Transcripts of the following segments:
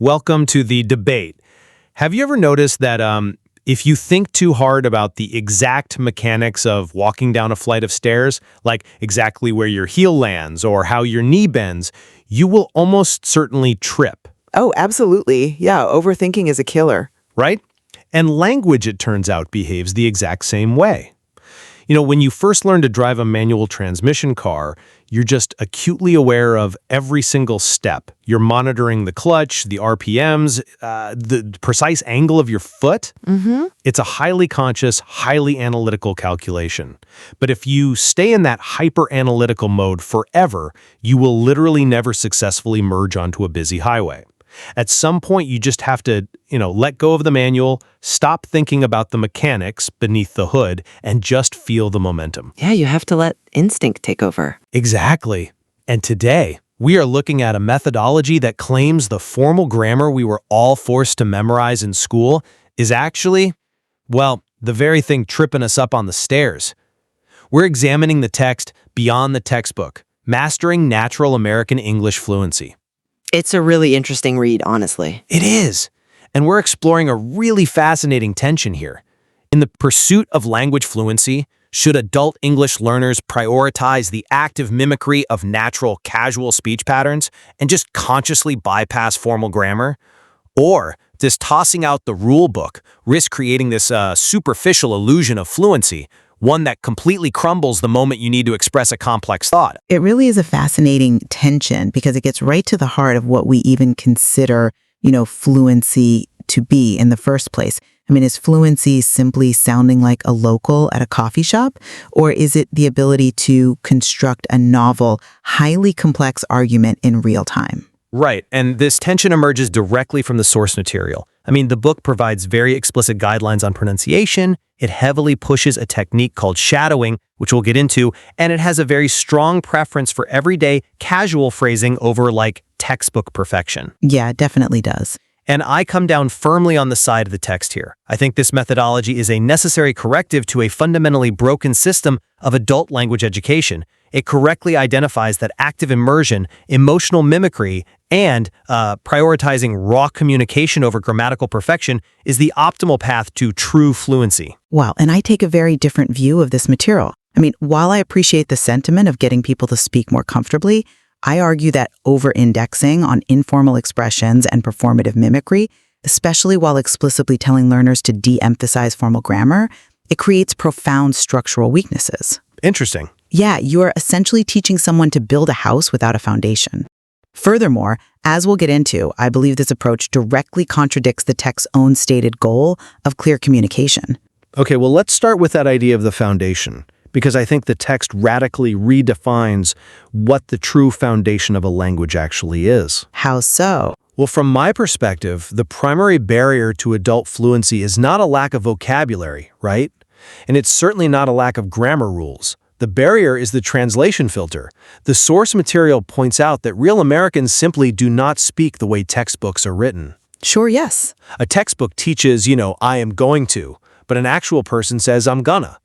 Welcome to the debate. Have you ever noticed that if you think too hard about the exact mechanics of walking down a flight of stairs, like exactly where your heel lands or how your knee bends, you will almost certainly trip, Oh, absolutely. Yeah, overthinking is a killer. right? And language, it turns out, behaves the exact same way. You know, when you first learn to drive a manual transmission car, you're just acutely aware of every single step. You're monitoring the clutch, the RPMs, the precise angle of your foot. It's a highly conscious, highly analytical calculation. But if you stay in that hyper-analytical mode forever, you will literally never successfully merge onto a busy highway. At some point, you just have to, let go of the manual, stop thinking about the mechanics beneath the hood, and just feel the momentum. Yeah, you have to let instinct take over. Exactly. And today, we are looking at a methodology that claims the formal grammar we were all forced to memorize in school is actually, well, the very thing tripping us up on the stairs. We're examining the text beyond the textbook, mastering natural American English fluency. It's a really interesting read, honestly. It is. And we're exploring a really fascinating tension here. In the pursuit of language fluency, should adult English learners prioritize the active mimicry of natural, casual speech patterns and just consciously bypass formal grammar? Or does tossing out the rule book risk creating this superficial illusion of fluency, one that completely crumbles the moment you need to express a complex thought? It really is a fascinating tension because it gets right to the heart of what we even consider, fluency to be in the first place. I mean, is fluency simply sounding like a local at a coffee shop? Or is it the ability to construct a novel, highly complex argument in real time? Right, and this tension emerges directly from the source material. I mean, the book provides very explicit guidelines on pronunciation, it heavily pushes a technique called shadowing, which we'll get into, and it has a very strong preference for everyday, casual phrasing over, textbook perfection. Yeah, it definitely does. And I come down firmly on the side of the text here. I think this methodology is a necessary corrective to a fundamentally broken system of adult language education. It correctly identifies that active immersion, emotional mimicry, and prioritizing raw communication over grammatical perfection is the optimal path to true fluency. Wow, and I take a very different view of this material. I mean, while I appreciate the sentiment of getting people to speak more comfortably, I argue that over-indexing on informal expressions and performative mimicry, especially while explicitly telling learners to de-emphasize formal grammar, it creates profound structural weaknesses. Interesting. Yeah, you are essentially teaching someone to build a house without a foundation. Furthermore, as we'll get into, I believe this approach directly contradicts the text's own stated goal of clear communication. Okay, well, let's start with that idea of the foundation, because I think the text radically redefines what the true foundation of a language actually is. How so? Well, from my perspective, the primary barrier to adult fluency is not a lack of vocabulary, right? And it's certainly not a lack of grammar rules. The barrier is the translation filter. The source material points out that real Americans simply do not speak the way textbooks are written. Sure, yes. A textbook teaches, I am going to, but an actual person says, I'm gonna.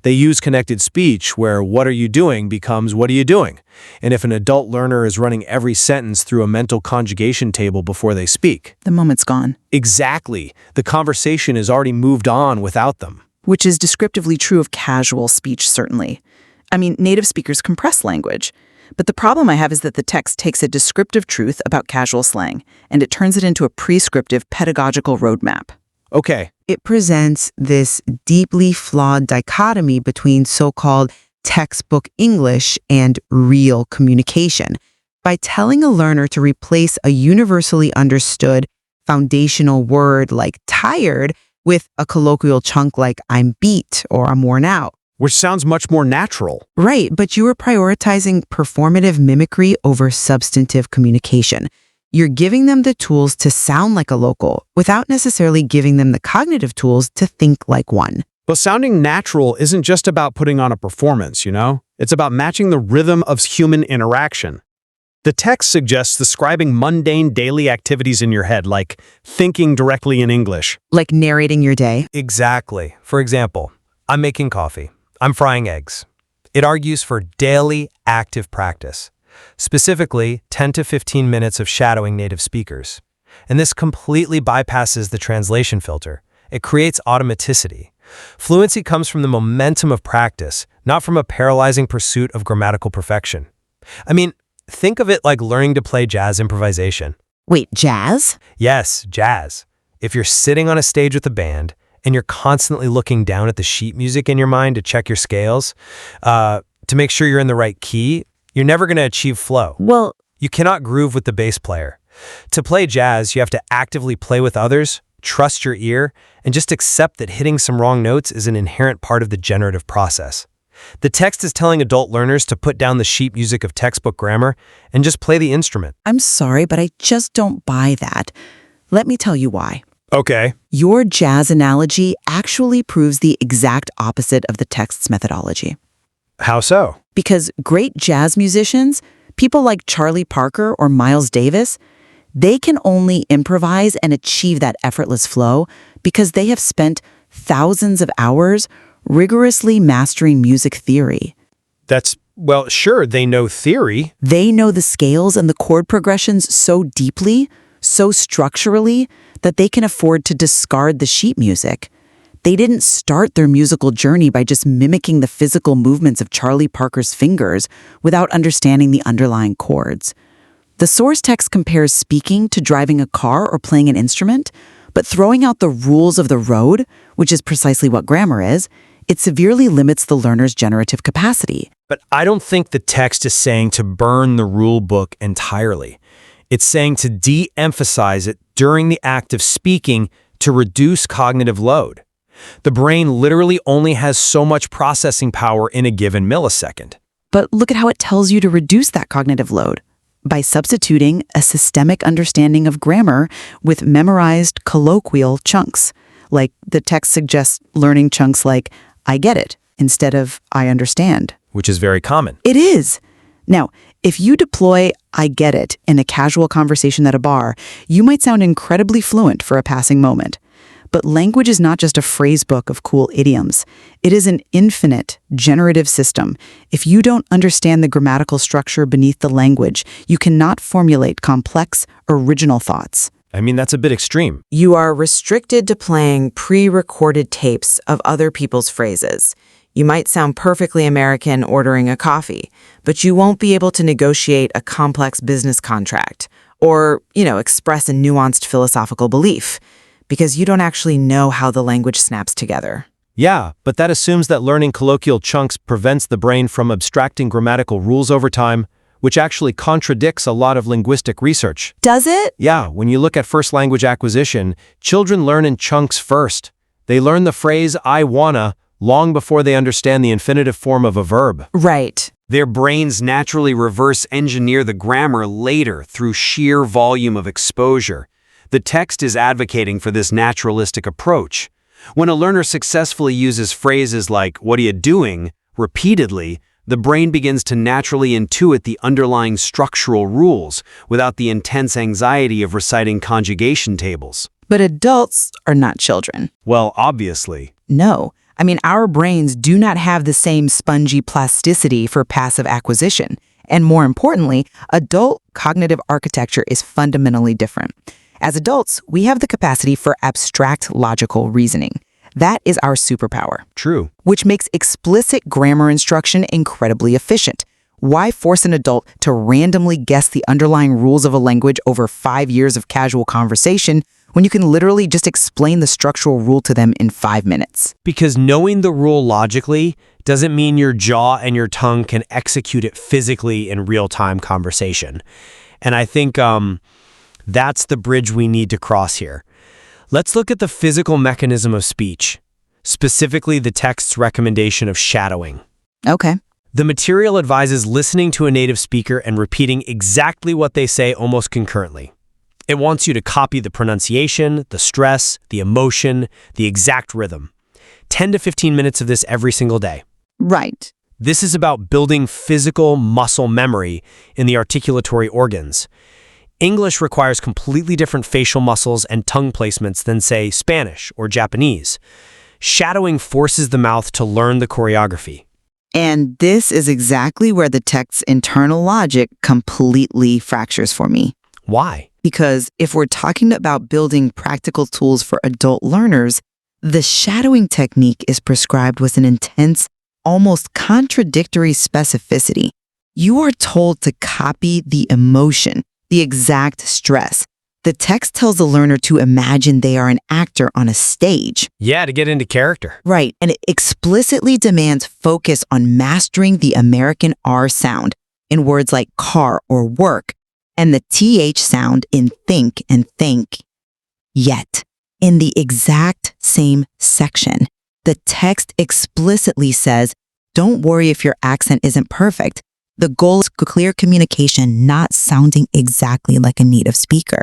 They use connected speech where what are you doing becomes what are you doing. And if an adult learner is running every sentence through a mental conjugation table before they speak, The moment's gone. exactly, the conversation has already moved on without them. Which is descriptively true of casual speech, certainly. I mean, native speakers compress language. But the problem I have is that the text takes a descriptive truth about casual slang, and it turns it into a prescriptive pedagogical roadmap. Okay, It presents this deeply flawed dichotomy between so-called textbook English and real communication. By telling a learner to replace a universally understood foundational word like tired with a colloquial chunk like I'm beat or I'm worn out. which sounds much more natural. Right, but you are prioritizing performative mimicry over substantive communication. You're giving them the tools to sound like a local without necessarily giving them the cognitive tools to think like one. But sounding natural isn't just about putting on a performance, It's about matching the rhythm of human interaction. The text suggests describing mundane daily activities in your head, like thinking directly in English. Like narrating your day. Exactly. For example, I'm making coffee. I'm frying eggs. It argues for daily active practice, specifically 10 to 15 minutes of shadowing native speakers. And this completely bypasses the translation filter. It creates automaticity. Fluency comes from the momentum of practice, not from a paralyzing pursuit of grammatical perfection. I mean, think of it like learning to play jazz improvisation. Wait, jazz? Yes, jazz. If you're sitting on a stage with a band and you're constantly looking down at the sheet music in your mind to check your scales, to make sure you're in the right key, you're never going to achieve flow. Well, You cannot groove with the bass player. To play jazz, you have to actively play with others, trust your ear, and just accept that hitting some wrong notes is an inherent part of the generative process. The text is telling adult learners to put down the sheet music of textbook grammar and just play the instrument. I'm sorry, but I just don't buy that. Let me tell you why. Okay. Your jazz analogy actually proves the exact opposite of the text's methodology. How so? Because great jazz musicians, people like Charlie Parker or Miles Davis, they can only improvise and achieve that effortless flow because they have spent thousands of hours rigorously mastering music theory. Well, sure, they know theory. They know the scales and the chord progressions so deeply, so structurally, that they can afford to discard the sheet music. They didn't start their musical journey by just mimicking the physical movements of Charlie Parker's fingers without understanding the underlying chords. The source text compares speaking to driving a car or playing an instrument, but throwing out the rules of the road, which is precisely what grammar is, it severely limits the learner's generative capacity. But I don't think the text is saying to burn the rule book entirely. It's saying to de-emphasize it during the act of speaking to reduce cognitive load. The brain literally only has so much processing power in a given millisecond. But look at how it tells you to reduce that cognitive load. By substituting a systemic understanding of grammar with memorized colloquial chunks. Like the text suggests learning chunks like, I get it, instead of I understand. Which is very common. It is. Now, if you deploy I get it in a casual conversation at a bar, you might sound incredibly fluent for a passing moment. But language is not just a phrase book of cool idioms. It is an infinite, generative system. If you don't understand the grammatical structure beneath the language, you cannot formulate complex, original thoughts. I mean, that's a bit extreme. You are restricted to playing pre-recorded tapes of other people's phrases. You might sound perfectly American ordering a coffee, but you won't be able to negotiate a complex business contract or, express a nuanced philosophical belief because you don't actually know how the language snaps together. Yeah, but that assumes that learning colloquial chunks prevents the brain from abstracting grammatical rules over time, which actually contradicts a lot of linguistic research. Does it? Yeah, when you look at first language acquisition, children learn in chunks first. They learn the phrase I wanna long before they understand the infinitive form of a verb. Right. Their brains naturally reverse engineer the grammar later through sheer volume of exposure. The text is advocating for this naturalistic approach. When a learner successfully uses phrases like, "What are you doing?" repeatedly, the brain begins to naturally intuit the underlying structural rules without the intense anxiety of reciting conjugation tables. But adults are not children. Well, obviously. No. I mean, our brains do not have the same spongy plasticity for passive acquisition. And more importantly, adult cognitive architecture is fundamentally different. As adults, we have the capacity for abstract logical reasoning. That is our superpower. True. Which makes explicit grammar instruction incredibly efficient. Why force an adult to randomly guess the underlying rules of a language over 5 years of casual conversation when you can literally just explain the structural rule to them in 5 minutes? Because knowing the rule logically doesn't mean your jaw and your tongue can execute it physically in real-time conversation. And I think that's the bridge we need to cross here. Let's look at the physical mechanism of speech, specifically the text's recommendation of shadowing. Okay. The material advises listening to a native speaker and repeating exactly what they say almost concurrently. It wants you to copy the pronunciation, the stress, the emotion, the exact rhythm. 10 to 15 minutes of this every single day. Right. This is about building physical muscle memory in the articulatory organs. English requires completely different facial muscles and tongue placements than, say, Spanish or Japanese. Shadowing forces the mouth to learn the choreography. And this is exactly where the text's internal logic completely fractures for me. Why? Because if we're talking about building practical tools for adult learners, the shadowing technique is prescribed with an intense, almost contradictory specificity. You are told to copy the emotion, the exact stress. The text tells the learner to imagine they are an actor on a stage. Yeah, to get into character. Right, and it explicitly demands focus on mastering the American R sound in words like car or work, and the TH sound in think and think. Yet, in the exact same section, the text explicitly says, don't worry if your accent isn't perfect. The goal is clear communication, not sounding exactly like a native speaker.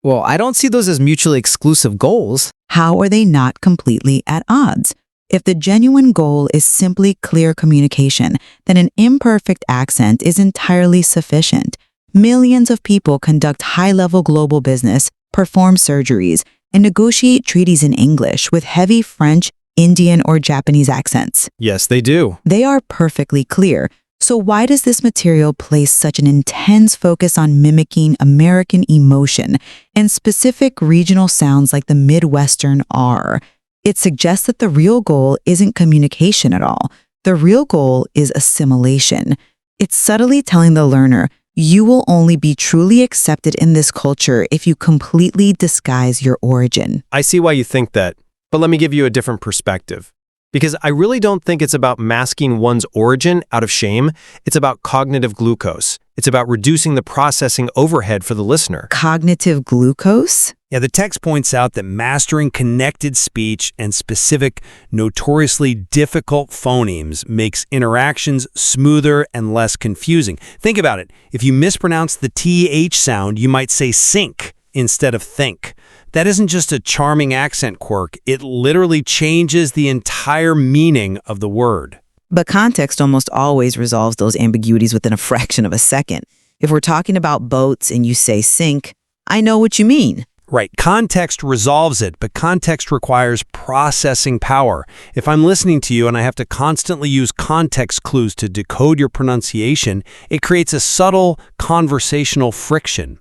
Well, I don't see those as mutually exclusive goals. How are they not completely at odds? If the genuine goal is simply clear communication, then an imperfect accent is entirely sufficient. Millions of people conduct high-level global business, perform surgeries, and negotiate treaties in English with heavy French, Indian, or Japanese accents. Yes, they do. They are perfectly clear. So why does this material place such an intense focus on mimicking American emotion and specific regional sounds like the Midwestern R? It suggests that the real goal isn't communication at all. The real goal is assimilation. It's subtly telling the learner, you will only be truly accepted in this culture if you completely disguise your origin. I see why you think that, but let me give you a different perspective. Because I really don't think it's about masking one's origin out of shame. It's about cognitive glucose. It's about reducing the processing overhead for the listener. Cognitive glucose? Yeah, the text points out that mastering connected speech and specific, notoriously difficult phonemes makes interactions smoother and less confusing. Think about it. If you mispronounce the TH sound, you might say sink instead of think. That isn't just a charming accent quirk. It literally changes the entire meaning of the word. But context almost always resolves those ambiguities within a fraction of a second. If we're talking about boats and you say sink, I know what you mean. Right. Context resolves it, but context requires processing power. If I'm listening to you and I have to constantly use context clues to decode your pronunciation, it creates a subtle conversational friction.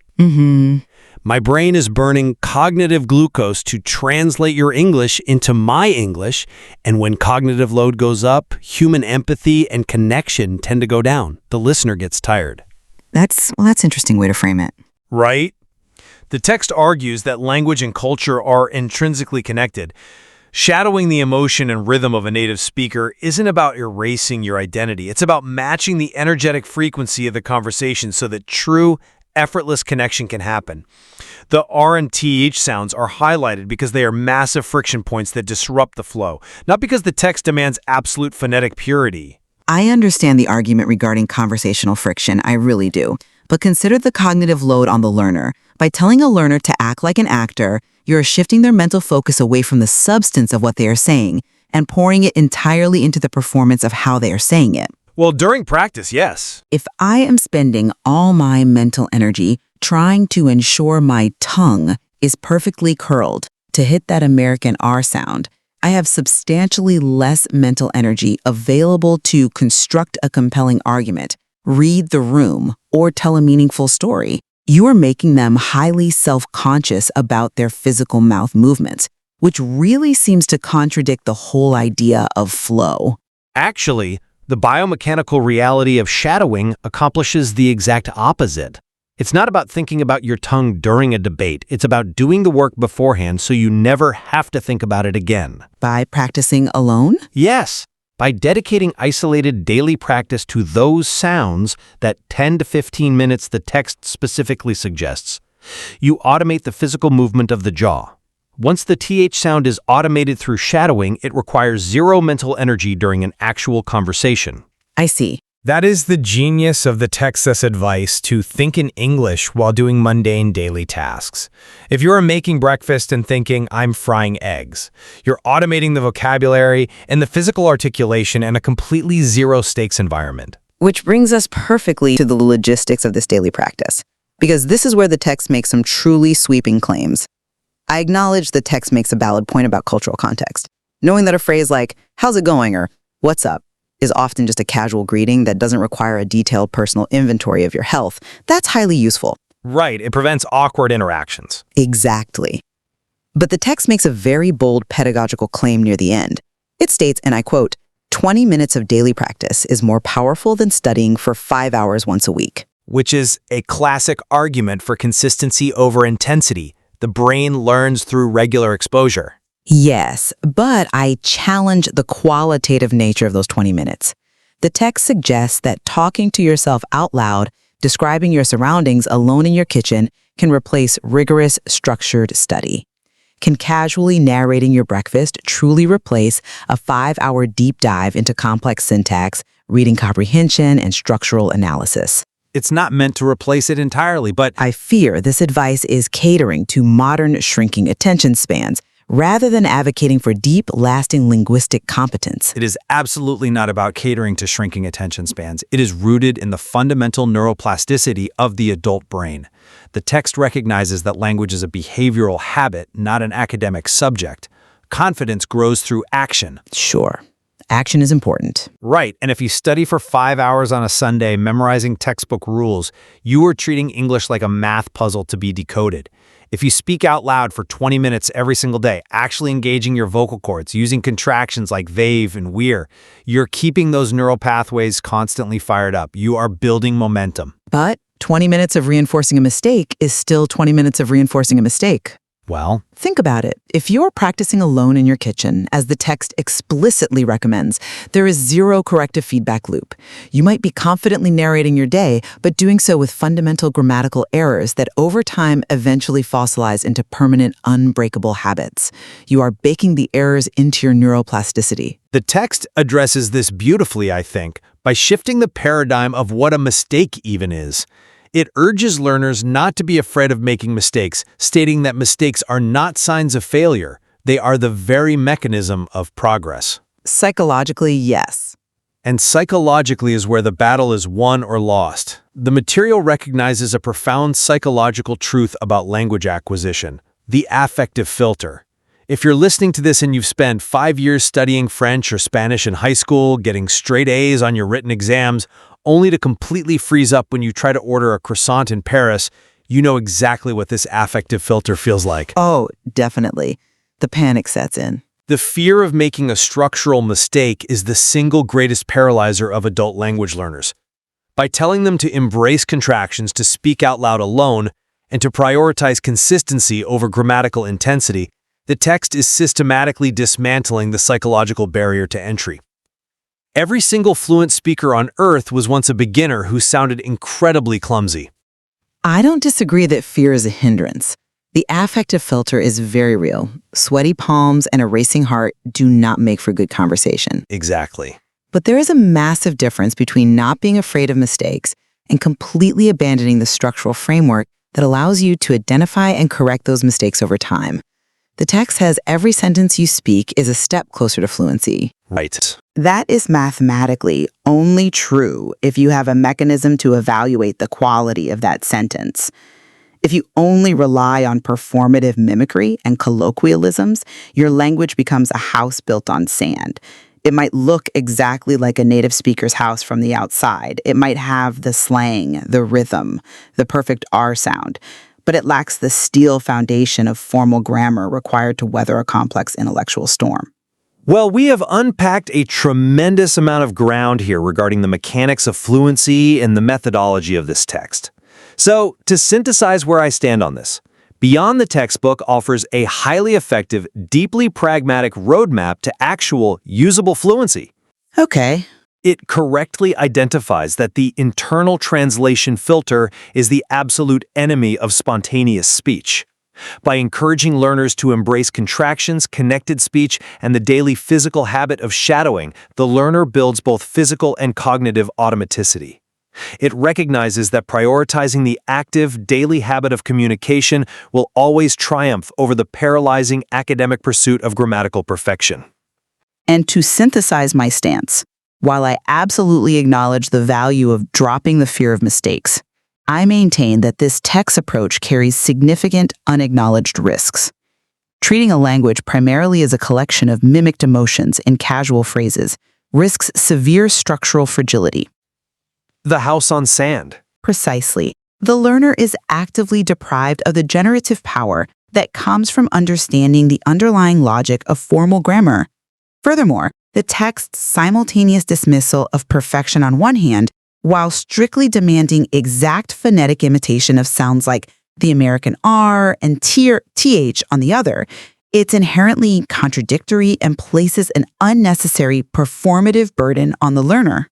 My brain is burning cognitive glucose to translate your English into my English, and when cognitive load goes up, human empathy and connection tend to go down. The listener gets tired. That's an interesting way to frame it. Right? The text argues that language and culture are intrinsically connected. Shadowing the emotion and rhythm of a native speaker isn't about erasing your identity. It's about matching the energetic frequency of the conversation so that true, effortless connection can happen. The R and TH sounds are highlighted because they are massive friction points that disrupt the flow, not because the text demands absolute phonetic purity. I understand the argument regarding conversational friction, I really do. But consider the cognitive load on the learner. By telling a learner to act like an actor, you're shifting their mental focus away from the substance of what they are saying and pouring it entirely into the performance of how they are saying it. Well, during practice, yes. If I am spending all my mental energy trying to ensure my tongue is perfectly curled to hit that American R sound, I have substantially less mental energy available to construct a compelling argument, read the room, or tell a meaningful story. You are making them highly self-conscious about their physical mouth movements, which really seems to contradict the whole idea of flow. Actually, the biomechanical reality of shadowing accomplishes the exact opposite. It's not about thinking about your tongue during a debate. It's about doing the work beforehand so you never have to think about it again. By practicing alone? Yes, by dedicating isolated daily practice to those sounds, that 10 to 15 minutes the text specifically suggests, you automate the physical movement of the jaw. Once the TH sound is automated through shadowing, it requires zero mental energy during an actual conversation. I see. That is the genius of the text's advice to think in English while doing mundane daily tasks. If you're making breakfast and thinking, I'm frying eggs, you're automating the vocabulary and the physical articulation in a completely zero-stakes environment. Which brings us perfectly to the logistics of this daily practice, because this is where the text makes some truly sweeping claims. I acknowledge the text makes a valid point about cultural context. Knowing that a phrase like, how's it going, or what's up, is often just a casual greeting that doesn't require a detailed personal inventory of your health, that's highly useful. Right, it prevents awkward interactions. Exactly. But the text makes a very bold pedagogical claim near the end. It states, and I quote, 20 minutes of daily practice is more powerful than studying for 5 hours once a week. Which is a classic argument for consistency over intensity. The brain learns through regular exposure. Yes, but I challenge the qualitative nature of those 20 minutes. The text suggests that talking to yourself out loud, describing your surroundings alone in your kitchen, can replace rigorous, structured study. Can casually narrating your breakfast truly replace a 5-hour deep dive into complex syntax, reading comprehension, and structural analysis? It's not meant to replace it entirely, but I fear this advice is catering to modern shrinking attention spans rather than advocating for deep, lasting linguistic competence. it is absolutely not about catering to shrinking attention spans. It is rooted in the fundamental neuroplasticity of the adult brain. The text recognizes that language is a behavioral habit, not an academic subject. Confidence grows through action. Sure, action is important. Right, and if you study for 5 hours on a Sunday memorizing textbook rules, you are treating English like a math puzzle to be decoded. If you speak out loud for 20 minutes every single day, actually engaging your vocal cords, using contractions like they've and we're, you're keeping those neural pathways constantly fired up. You are building momentum. But 20 minutes of reinforcing a mistake is still 20 minutes of reinforcing a mistake. Well, Think about it. If you're practicing alone in your kitchen, as the text explicitly recommends, there is zero corrective feedback loop. You might be confidently narrating your day, but doing so with fundamental grammatical errors that over time eventually fossilize into permanent, unbreakable habits. You are baking the errors into your neuroplasticity. the text addresses this beautifully, I think, by shifting the paradigm of what a mistake even is. It urges learners not to be afraid of making mistakes, stating that mistakes are not signs of failure. They are the very mechanism of progress. Psychologically, yes. And psychologically is where the battle is won or lost. The material recognizes a profound psychological truth about language acquisition, the affective filter. If you're listening to this and you've spent 5 years studying French or Spanish in high school, getting straight A's on your written exams, only to completely freeze up when you try to order a croissant in Paris, you know exactly what this affective filter feels like. Oh, definitely. The panic sets in. The fear of making a structural mistake is the single greatest paralyzer of adult language learners. By telling them to embrace contractions, to speak out loud alone, and to prioritize consistency over grammatical intensity, the text is systematically dismantling the psychological barrier to entry. Every single fluent speaker on Earth was once a beginner who sounded incredibly clumsy. I don't disagree that fear is a hindrance. The affective filter is very real. Sweaty palms and a racing heart do not make for good conversation. Exactly. But there is a massive difference between not being afraid of mistakes and completely abandoning the structural framework that allows you to identify and correct those mistakes over time. The text says every sentence you speak is a step closer to fluency. Right. That is mathematically only true if you have a mechanism to evaluate the quality of that sentence. If you only rely on performative mimicry and colloquialisms, your language becomes a house built on sand. It might look exactly like a native speaker's house from the outside. It might have the slang, the rhythm, the perfect R sound, but it lacks the steel foundation of formal grammar required to weather a complex intellectual storm. Well, we have unpacked a tremendous amount of ground here regarding the mechanics of fluency and the methodology of this text. So, to synthesize where I stand on this, Beyond the Textbook offers a highly effective, deeply pragmatic roadmap to actual, usable fluency. Okay. It correctly identifies that the internal translation filter is the absolute enemy of spontaneous speech. By encouraging learners to embrace contractions, connected speech, and the daily physical habit of shadowing, the learner builds both physical and cognitive automaticity. It recognizes that prioritizing the active, daily habit of communication will always triumph over the paralyzing academic pursuit of grammatical perfection. And to synthesize my stance, while I absolutely acknowledge the value of dropping the fear of mistakes, I maintain that this text approach carries significant unacknowledged risks. Treating a language primarily as a collection of mimicked emotions in casual phrases risks severe structural fragility. The house on sand. Precisely. The learner is actively deprived of the generative power that comes from understanding the underlying logic of formal grammar. Furthermore, the text's simultaneous dismissal of perfection on one hand, while strictly demanding exact phonetic imitation of sounds like the American R and TH on the other, it's inherently contradictory and places an unnecessary performative burden on the learner.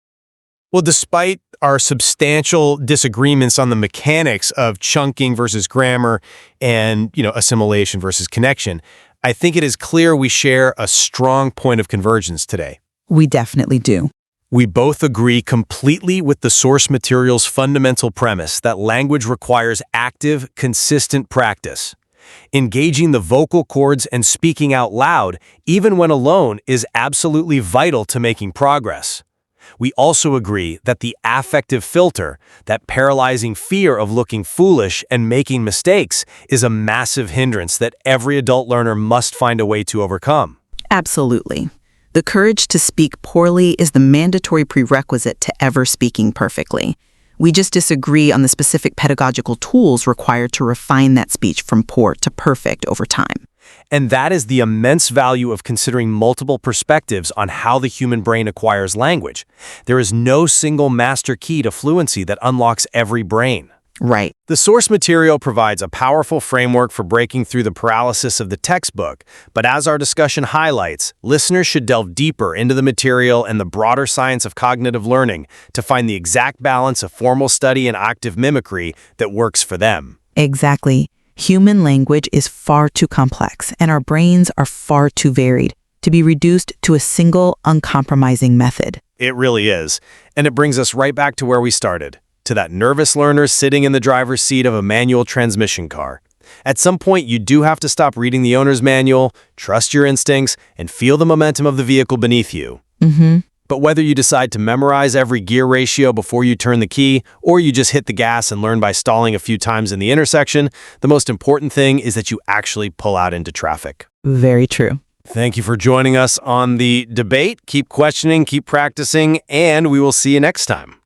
Well, despite our substantial disagreements on the mechanics of chunking versus grammar and, assimilation versus connection, I think it is clear we share a strong point of convergence today. We definitely do. We both agree completely with the source material's fundamental premise that language requires active, consistent practice. Engaging the vocal cords and speaking out loud, even when alone, is absolutely vital to making progress. We also agree that the affective filter, that paralyzing fear of looking foolish and making mistakes, is a massive hindrance that every adult learner must find a way to overcome. Absolutely. The courage to speak poorly is the mandatory prerequisite to ever speaking perfectly. We just disagree on the specific pedagogical tools required to refine that speech from poor to perfect over time. And that is the immense value of considering multiple perspectives on how the human brain acquires language. There is no single master key to fluency that unlocks every brain. Right. The source material provides a powerful framework for breaking through the paralysis of the textbook, but as our discussion highlights, listeners should delve deeper into the material and the broader science of cognitive learning to find the exact balance of formal study and active mimicry that works for them. Exactly. Human language is far too complex, and our brains are far too varied to be reduced to a single, uncompromising method. It really is. And it brings us right back to where we started, to that nervous learner sitting in the driver's seat of a manual transmission car. At some point, you do have to stop reading the owner's manual, trust your instincts, and feel the momentum of the vehicle beneath you. But whether you decide to memorize every gear ratio before you turn the key, or you just hit the gas and learn by stalling a few times in the intersection, the most important thing is that you actually pull out into traffic. Very true. Thank you for joining us on the debate. Keep questioning, keep practicing, and we will see you next time.